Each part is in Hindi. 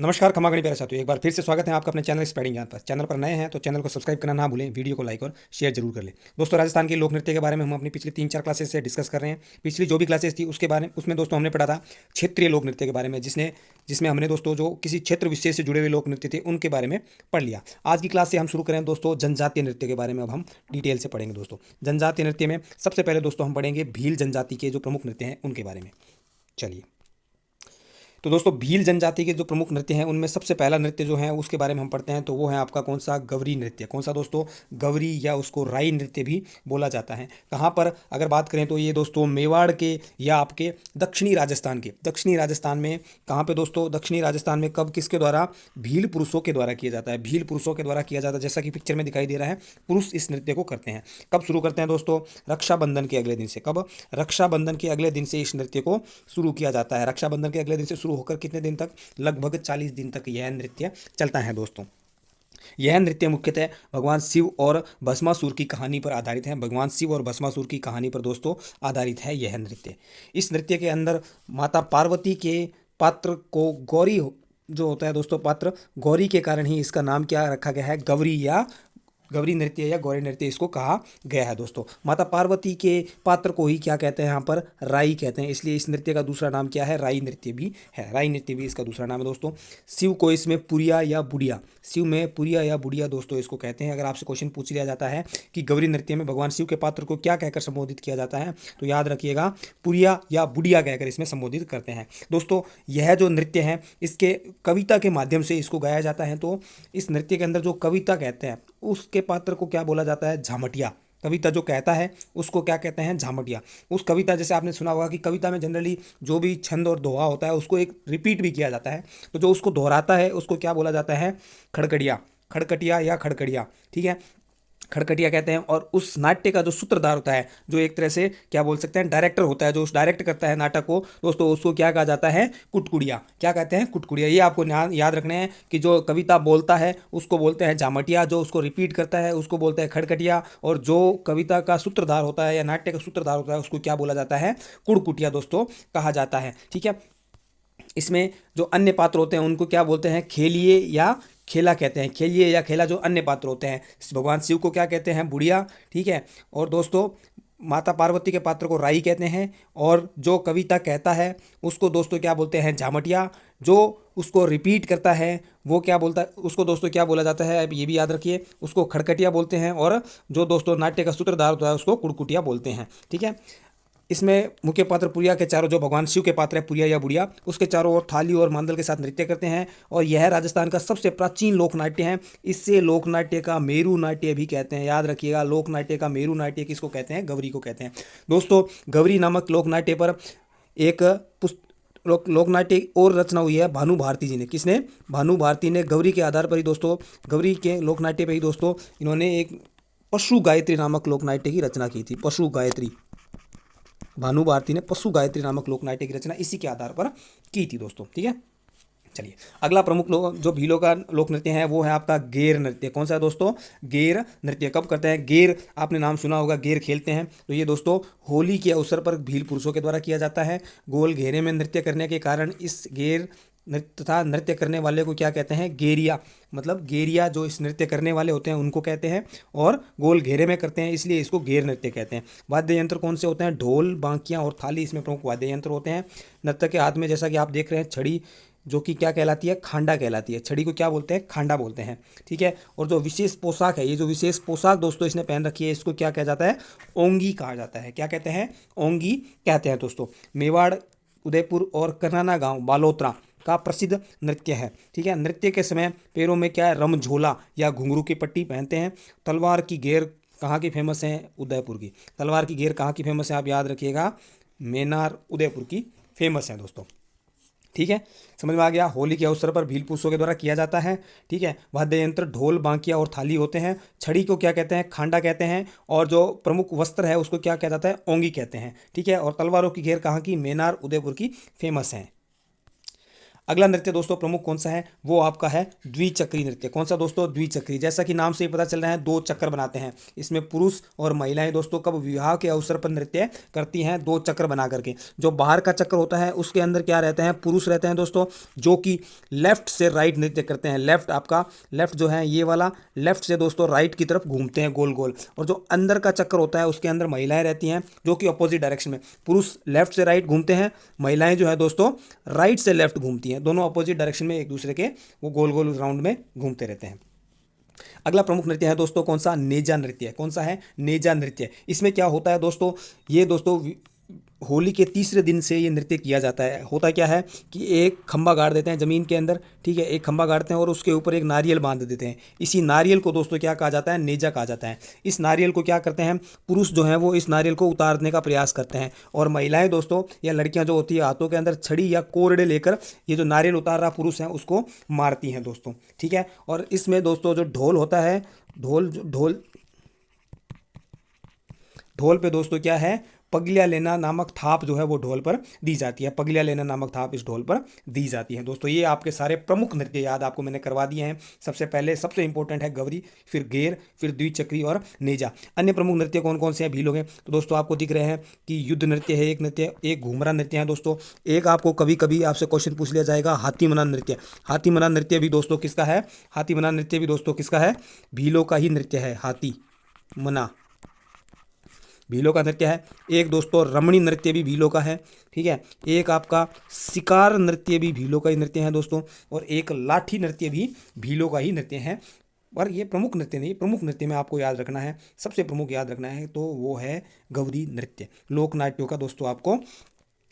नमस्कार खमागणी प्यारे साथियों, एक बार फिर से स्वागत है आपका अपने चैनल स्प्रेडिंग ज्ञान पर। चैनल पर नए हैं तो चैनल को सब्सक्राइब करना ना भूलें, वीडियो को लाइक और शेयर जरूर कर लें। दोस्तों, राजस्थान के लोक नृत्य के बारे में हम अपनी पिछली 3-4 क्लासेस से डिस्कस कर रहे हैं। पिछली जो भी क्लासेस थी उसके बारे में उसमें दोस्तों हमने पढ़ा था क्षेत्रीय लोक नृत्य के बारे में, जिसमें हमने दोस्तों जो किसी क्षेत्र विशेष से जुड़े हुए लोक नृत्य थे उनके बारे में पढ़ लिया। आज की क्लास से हम शुरू करें दोस्तों जनजातीय नृत्य के बारे में। अब हम डिटेल से पढ़ेंगे दोस्तों। जनजातीय नृत्य में सबसे पहले दोस्तों हम पढ़ेंगे भील जनजाति के जो प्रमुख नृत्य हैं उनके बारे में। चलिए, तो दोस्तों भील जनजाति के जो प्रमुख नृत्य हैं उनमें सबसे पहला नृत्य जो है उसके बारे में हम पढ़ते हैं, तो वो है आपका कौन सा, गवरी नृत्य। कौन सा दोस्तों, गवरी, या उसको राई नृत्य भी बोला जाता है। कहाँ पर अगर बात करें तो ये दोस्तों मेवाड़ के या आपके दक्षिणी राजस्थान में कहाँ पे दोस्तों, दक्षिणी राजस्थान में कब किसके द्वारा, भील पुरुषों के द्वारा किया जाता है। भील पुरुषों के द्वारा किया जाता है, जैसा कि पिक्चर में दिखाई दे रहा है। पुरुष इस नृत्य को करते हैं। कब शुरू करते हैं दोस्तों, रक्षाबंधन के अगले दिन से। कब, रक्षाबंधन के अगले दिन से इस नृत्य को शुरू किया जाता है। रक्षाबंधन के अगले दिन से शुरू होकर कितने दिन तक, लगभग 40 दिन तक यह नृत्य चलता है दोस्तों। यह नृत्य मुख्यतः भगवान शिव और भस्मासुर की कहानी पर आधारित है। भगवान शिव और भस्मासुर की कहानी पर दोस्तों आधारित है यह नृत्य। इस नृत्य के अंदर माता पार्वती के पात्र को गौरी जो होता है दोस्तों, पात्र गौरी के कारण ही इसका नाम क्या रखा गया है, गौरी या गौरी नृत्य या गौरी नृत्य इसको कहा गया है दोस्तों। माता पार्वती के पात्र को ही क्या कहते हैं यहाँ पर, राई कहते हैं। इसलिए इस नृत्य का दूसरा नाम क्या है, राई नृत्य भी है। राई नृत्य भी इसका दूसरा नाम है दोस्तों। शिव को इसमें पुरिया या बुढ़िया, शिव में पुरिया या बुढ़िया दोस्तों इसको कहते हैं। अगर आपसे क्वेश्चन पूछ लिया जाता है कि गौरी नृत्य में भगवान शिव के पात्र को क्या कहकर संबोधित किया जाता है, तो याद रखिएगा पुरिया या बुढ़िया कहकर इसमें संबोधित करते हैं दोस्तों। यह जो नृत्य है इसके कविता के माध्यम से इसको गाया जाता है। तो इस नृत्य के अंदर जो कविता कहते हैं उसके पात्र को क्या बोला जाता है, झामटिया। कविता जो कहता है उसको क्या कहते हैं, झामटिया। उस कविता, जैसे आपने सुना होगा कि कविता में जनरली जो भी छंद और दोहा होता है उसको एक रिपीट भी किया जाता है, तो जो उसको दोहराता है उसको क्या बोला जाता है, खड़कड़िया, खड़कटिया या खड़कड़िया। ठीक है, खड़कटिया कहते हैं। और उस नाट्य का जो सूत्रधार होता है, जो एक तरह से क्या बोल सकते हैं, डायरेक्टर होता है, जो उस डायरेक्ट करता है नाटक को दोस्तों, उसको क्या कहा जाता है, कुटकुड़िया। क्या कहते हैं, कुटकुड़िया। ये आपको याद रखने हैं कि जो कविता बोलता है उसको बोलते हैं झामटिया, जो उसको रिपीट करता है उसको बोलते हैं खड़कटिया, और जो कविता का सूत्रधार होता है या नाट्य का सूत्रधार होता है उसको क्या बोला जाता है, कुड़कुटिया दोस्तों कहा जाता है। ठीक है, इसमें जो अन्य पात्र होते हैं उनको क्या बोलते हैं, खेलिए या खेला कहते हैं। खेलिए या खेला जो अन्य पात्र होते हैं, भगवान शिव को क्या कहते हैं, बुढ़िया। ठीक है, और दोस्तों माता पार्वती के पात्र को राई कहते हैं, और जो कविता कहता है उसको दोस्तों क्या बोलते हैं, झामटिया। जो उसको रिपीट करता है वो क्या बोलता है, उसको दोस्तों क्या बोला जाता है, अब ये भी याद रखिए, उसको खड़कटिया बोलते हैं। और जो दोस्तों नाट्य का सूत्रधार होता है उसको कुड़कुटिया बोलते हैं। ठीक है, इसमें मुख्य पात्र पुरिया के चारों, जो भगवान शिव के पात्र है पुरिया या बुढ़िया, उसके चारों ओर थाली और मांदल के साथ नृत्य करते हैं। और यह राजस्थान का सबसे प्राचीन लोक नाट्य है। इससे लोक नाट्य का मेरू नाट्य भी कहते हैं। याद रखिएगा, लोक नाट्य का मेरू नाट्य किसको कहते हैं, गौरी को कहते हैं दोस्तों। गौरी नामक लोक नाट्य पर एक लोक नाट्य और रचना हुई है भानु भारती जी ने। किसने, भानु भारती ने गौरी के आधार पर ही दोस्तों, गौरी के लोक नाट्य पर ही दोस्तों इन्होंने एक पशु गायत्री नामक लोक नाट्य की रचना की थी। पशु गायत्री, भानु भारती ने पशु गायत्री नामक लोक नाट्य की रचना इसी के आधार पर की थी दोस्तों। ठीक है, चलिए अगला प्रमुख लोक जो भीलों का लोक नृत्य है वो है आपका गेर नृत्य। कौन सा है दोस्तों, गेर नृत्य। कब करते हैं, गेर, आपने नाम सुना होगा, गेर खेलते हैं। तो ये दोस्तों होली के अवसर पर भील पुरुषों के द्वारा किया जाता है। गोल घेरे में नृत्य करने के कारण इस गेर नृत्य तथा नृत्य करने वाले को क्या कहते हैं, गेरिया। मतलब गेरिया जो इस नृत्य करने वाले होते हैं उनको कहते हैं, और गोल घेरे में करते हैं इसलिए इसको गेर नृत्य कहते हैं। वाद्य यंत्र कौन से होते हैं, ढोल, बांकियां और थाली इसमें प्रमुख वाद्य यंत्र होते हैं। नर्तक के हाथ में जैसा कि आप देख रहे हैं छड़ी, जो कि क्या कहलाती है, खांडा कहलाती है। छड़ी को क्या बोलते हैं, खांडा बोलते हैं। ठीक है, और जो विशेष पोशाक है, ये जो विशेष पोशाक दोस्तों इसने पहन रखी है इसको क्या कहा जाता है, ओंगी कहा जाता है। क्या कहते हैं, ओंगी कहते हैं दोस्तों। मेवाड़, उदयपुर और करनाना गांव बालोतरा का प्रसिद्ध नृत्य है। ठीक है, नृत्य के समय पैरों में क्या है, रमझोला या घुंघरू की पट्टी पहनते हैं। तलवार की घेर कहाँ की फेमस है, उदयपुर की। तलवार की घेर कहाँ की फेमस है, आप याद रखिएगा, मेनार उदयपुर की फेमस है दोस्तों। ठीक है, समझ में आ गया। होली के अवसर पर भील पुरुषों के द्वारा किया जाता है। ठीक है, वाद्य यंत्र ढोल, बांकिया और थाली होते हैं। छड़ी को क्या कहते हैं, खांडा कहते हैं। और जो प्रमुख वस्त्र है उसको क्या कहा जाता है, ओंगी कहते हैं। ठीक है, और तलवारों की घेर कहाँ की, मेनार उदयपुर की फेमस है। अगला नृत्य दोस्तों प्रमुख कौन सा है, वो आपका है द्विचक्री नृत्य। कौन सा दोस्तों, द्विचक्री। जैसा कि नाम से ही पता चल रहा है, दो चक्कर बनाते हैं। इसमें पुरुष और महिलाएं दोस्तों कब विवाह के अवसर पर नृत्य करती हैं, दो चक्कर बना करके। जो बाहर का चक्कर होता है उसके अंदर क्या रहते हैं, पुरुष रहते हैं दोस्तों, जो कि लेफ्ट से राइट नृत्य करते हैं। लेफ्ट आपका, लेफ्ट जो है ये वाला, लेफ्ट से दोस्तों राइट की तरफ घूमते हैं गोल गोल। और जो अंदर का चक्कर होता है उसके अंदर महिलाएं रहती हैं, जो कि अपोजिट डायरेक्शन में। पुरुष लेफ्ट से राइट घूमते हैं, महिलाएं जो है दोस्तों राइट से लेफ्ट घूमती हैं। दोनों अपोजिट डायरेक्शन में एक दूसरे के वो गोल गोल राउंड में घूमते रहते हैं। अगला प्रमुख नृत्य है दोस्तों कौन सा, नेजा नृत्य। कौन सा है, नेजा नृत्य। इसमें क्या होता है दोस्तों, ये दोस्तों होली के तीसरे दिन से ये नृत्य किया जाता है। होता क्या है कि एक खंभा गाड़ देते हैं ज़मीन के अंदर, ठीक है, एक खंभा गाड़ते हैं और उसके ऊपर एक नारियल बांध देते हैं। इसी नारियल को दोस्तों क्या कहा जाता है, नेजा कहा जाता है। इस नारियल को क्या करते हैं, पुरुष जो हैं वो इस नारियल को उतारने का प्रयास करते हैं, और महिलाएं दोस्तों या लड़कियां जो होती है हाथों के अंदर छड़ी या कोरडे लेकर ये जो नारियल उतार रहा पुरुष है उसको मारती हैं दोस्तों, ठीक है। और इसमें दोस्तों जो ढोल होता है, ढोल पे दोस्तों क्या है, पगलिया लेना नामक थाप जो है वो ढोल पर दी जाती है। पगलिया लेना नामक थाप इस ढोल पर दी जाती है दोस्तों। ये आपके सारे प्रमुख नृत्य याद आपको मैंने करवा दिए हैं। सबसे पहले सबसे इंपॉर्टेंट है गवरी, फिर गेर, फिर द्विचक्री और नेजा। अन्य प्रमुख नृत्य कौन कौन से हैं भी लोग हैं तो दोस्तों आपको दिख रहे हैं कि युद्ध नृत्य है एक नृत्य, एक घूमरा नृत्य है दोस्तों। एक आपको कभी कभी आपसे क्वेश्चन पूछ लिया जाएगा हाथी मना नृत्य। हाथी मना नृत्य भी दोस्तों किसका है, हाथी मना नृत्य भी दोस्तों किसका है, भीलों का ही नृत्य है। हाथी मना भीलों का नृत्य है। एक दोस्तों रमणी नृत्य भी भीलों का है, ठीक है। एक आपका शिकार नृत्य भी भीलों का ही नृत्य है दोस्तों, और एक लाठी नृत्य भी भीलों का ही नृत्य है। पर ये प्रमुख नृत्य नहीं, प्रमुख नृत्य में आपको याद रखना है, सबसे प्रमुख याद रखना है तो वो है गौरी नृत्य। लोक नाट्यों का दोस्तों आपको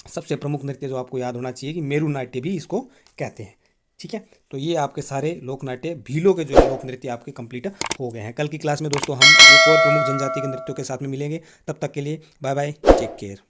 सबसे प्रमुख नृत्य जो आपको याद होना चाहिए कि मेरू नाट्य भी इसको कहते हैं, ठीक है। तो ये आपके सारे लोक नाट्य भीलों के जो है लोक नृत्य आपके कंप्लीट हो गए हैं। कल की क्लास में दोस्तों हम एक और प्रमुख जनजाति के नृत्यों के साथ में मिलेंगे। तब तक के लिए बाय बाय, टेक केयर।